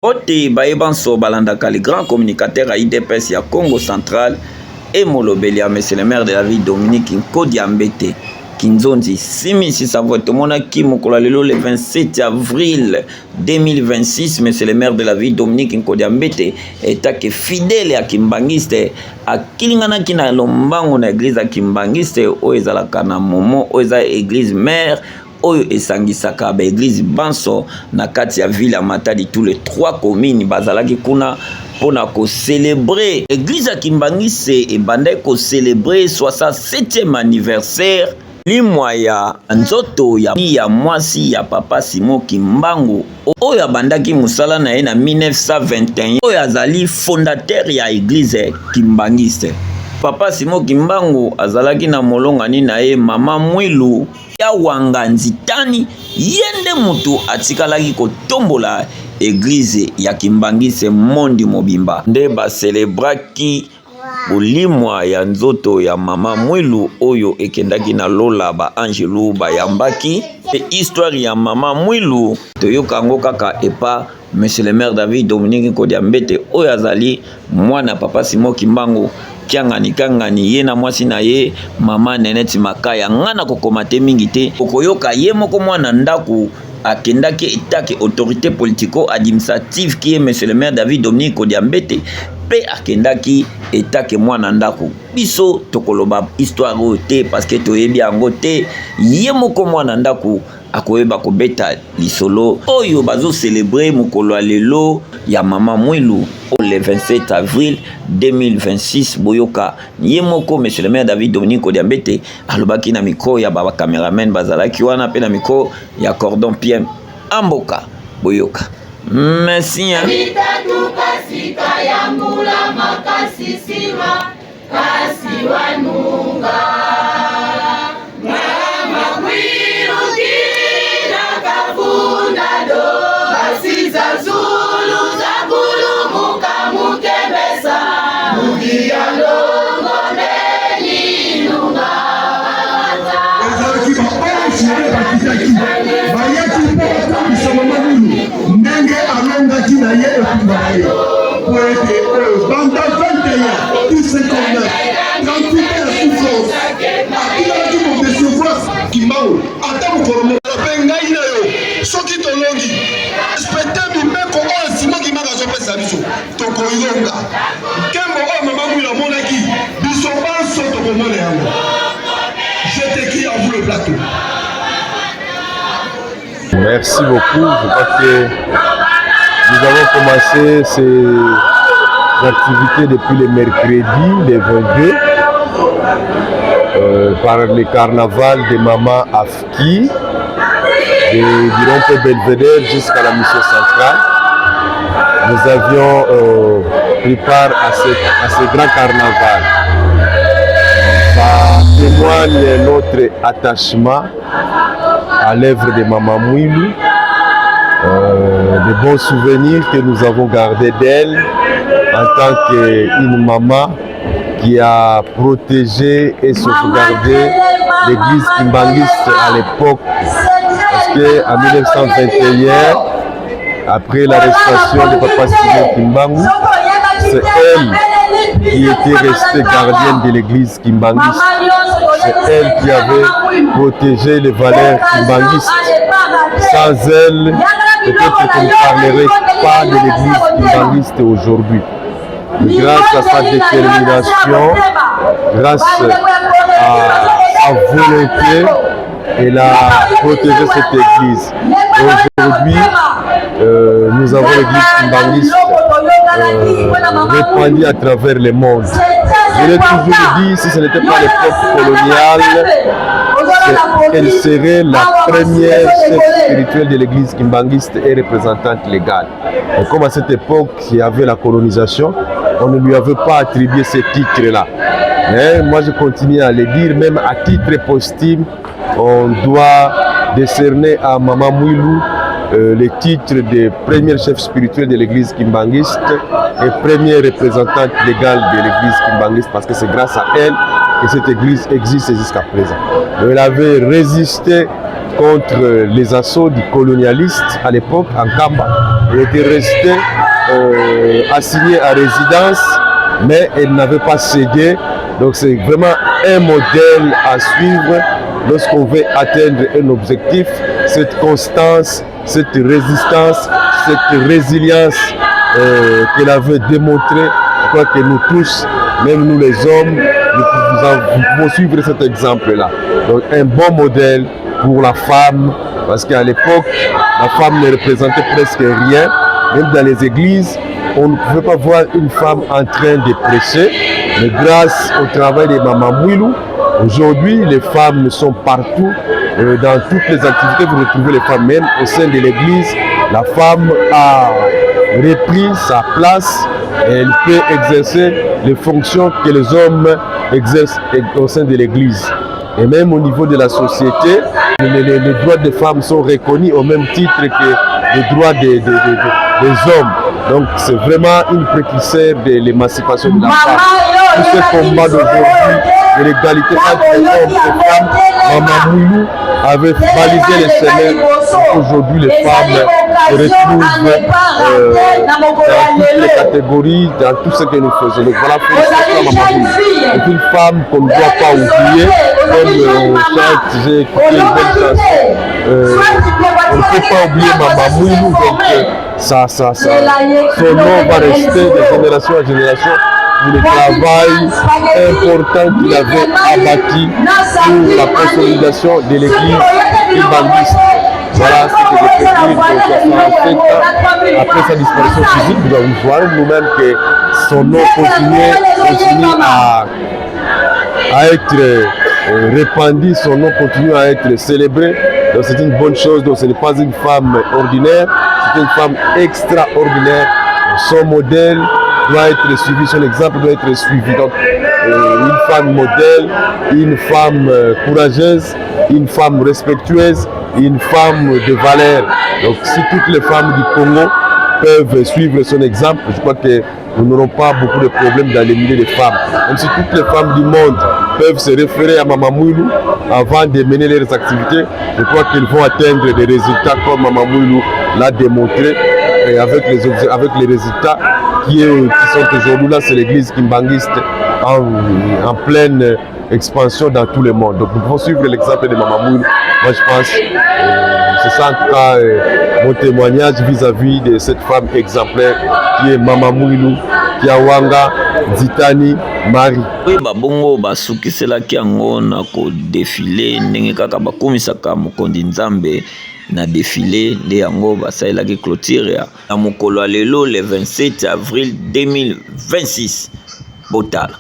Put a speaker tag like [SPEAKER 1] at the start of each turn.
[SPEAKER 1] Ote Bayebanso Balandaka, le grand communicateur à IDPS ya Congo central, et Molobeli, monsieur le maire de la ville Dominique Nkodiambete Kinzonzi 6600 votes. Monaki Mokolalelo le 27 avril 2026, monsieur le maire de la ville Dominique Nkodiambete est que fidèle à Kimbangiste à Kilingana Kina Lombango na église à Kimbangiste o ezalaka na momo o eza église mère oyo esangisaka ba église banso na kati ya ville ya Matadi tous les 3 communes bazalaki kuna pona ko célébrer église ya Kimbangiste et bandai ko célébrer 67e anniversaire limwa ya nzoto ya mwasi ya papa Simon Kimbangu oyo abandaki musala na ye na 1921 oyo azali fondateur ya église Kimbangiste. Papa Simon Kimbangu azalaki na molongani na ye mama Mwilu ya Wanganzitani yende mutu atikalaki kotombola église ya Kimbangiste mondi mobimba nde ba celebraki bolimwa ya nzoto ya mama Mwilu oyo ekendaki na lola ba Angelu bayambaki pe histoire ya mama Mwilu toyoka ngo kaka epa monsieur le maire David Dominique Nkodiambete oyo azali mwana papa Simon Kimbangu kiangani kangani ye na mwasi na ye mama Neneti Makaya ngana kokomate mingi te okoyoka ye moko mwana ndaku akendaki etake autorité politico-administrative qui est monsieur le maire David Dominique Nkodiambete pe akendaki etake mwana ndaku biso tokoloba histoire te parce que toyebi yango te ye moko mwana ndaku akoyeba kobeta lisolo oyo bazo célébrer mokolo ya lelo ya mama Mwilu le 27 avril 2026 boyoka ye moko monsieur le maire David Dominique Nkodiambete alobaki na micro ya baba cameraman bazalaki wana pe na micro ya Cordon Pierre Amboka boyoka. Merci hein.
[SPEAKER 2] Merci beaucoup. Je crois que nous avons commencé ces activités depuis le mercredi, le 22, par le carnaval de Maman Afki, du rond-point Belvédère jusqu'à la mission centrale. Nous avions pris part à ce grand carnaval. Ça témoigne notre attachement à l'œuvre de Maman Mwilu, de bons souvenirs que nous avons gardés d'elle en tant qu'une maman qui a protégé et sauvegardé l'église Kimbangiste à l'époque. Parce qu'en 1921, après l'arrestation de papa Simon Kimbangu, c'est elle qui était restée gardienne de l'église Kimbangiste. C'est elle qui avait protégé les valeurs kimbangistes. Sans elle, peut-être qu'on ne parlerait pas de l'église kimbangiste aujourd'hui. Grâce à sa détermination, grâce à sa volonté, elle a protégé cette église. Aujourd'hui, nous avons l'église kimbangiste répandue à travers le monde. Je l'ai toujours dit, si ce n'était pas l'époque coloniale, elle serait la première chef spirituelle de l'église kimbangiste et représentante légale. Et comme à cette époque, il y avait la colonisation, on ne lui avait pas attribué ce titre-là. Mais moi, je continue à le dire, même à titre posthume, on doit décerner à Maman Mwilu le titre de première chef spirituelle de l'église kimbangiste et première représentante légale de l'église kimbangiste, parce que c'est grâce à elle que cette église existe jusqu'à présent. Elle avait résisté contre les assauts du colonialiste à l'époque en Kamba. Elle était restée assignée à résidence, mais elle n'avait pas cédé. Donc c'est vraiment un modèle à suivre lorsqu'on veut atteindre un objectif. Cette constance, cette résistance, cette résilience qu'elle avait démontrée, je crois que nous tous, même nous les hommes, nous pouvons suivre cet exemple-là. Donc un bon modèle pour la femme, parce qu'à l'époque, la femme ne représentait presque rien. Même dans les églises, on ne pouvait pas voir une femme en train de prêcher. Mais grâce au travail de Maman Mouilou, aujourd'hui, les femmes sont partout. Dans toutes les activités, vous retrouvez les femmes. Même au sein de l'église, la femme a repris sa place. Elle peut exercer les fonctions que les hommes exercent au sein de l'église. Et même au niveau de la société, les droits des femmes sont reconnus au même titre que les droits des hommes. Donc c'est vraiment une précurseur de l'émancipation de la femme. Tout ce combat d'aujourd'hui de l'égalité entre hommes et femmes, Maman Mouilou avait balisé les chemins. Aujourd'hui les femmes se retrouvent dans toutes les catégories, dans tout ce que nous faisons. Donc voilà, félicitations Maman Mouilou. C'est une femme qu'on ne doit pas oublier. Comme chante, j'ai écouté une belle chanson. On ne peut pas oublier Maman Mouilou. Donc son nom va rester de génération en génération pour le travail important qu'il avait abattu pour la consolidation de l'église kimbangiste. Voilà ce que je peux dire. Donc, après sa disparition physique, nous voyons nous-mêmes que son nom continue à être répandu, son nom continue à être célébré. Donc c'est une bonne chose. Donc ce n'est pas une femme ordinaire, c'est une femme extraordinaire. Son modèle doit être suivi, son exemple doit être suivi. Donc une femme modèle, une femme courageuse, une femme respectueuse, une femme de valeur. Donc si toutes les femmes du Congo peuvent suivre son exemple, je crois que nous n'aurons pas beaucoup de problèmes dans les milieux des femmes. Même si toutes les femmes du monde peuvent se référer à Maman Mouilou avant de mener leurs activités, je crois qu'ils vont atteindre des résultats comme Maman Mouilou l'a démontré, et avec les résultats qui sont aujourd'hui là, c'est l'église kimbangiste en pleine expansion dans tout le monde. Donc nous devons suivre l'exemple de Maman Mouilou. Moi je pense, c'est ça en tout cas mon témoignage vis-à-vis de cette femme exemplaire qui est Maman Mouilou Kiawanga Nzitani Marie.
[SPEAKER 1] Babongo basukiselaki yango na kodefile ndenge kaka bakumisaka mokonzi Nzambe na défilé nde yango basalelaki clôture na mokolo lelo le 27 avril 2026 botala.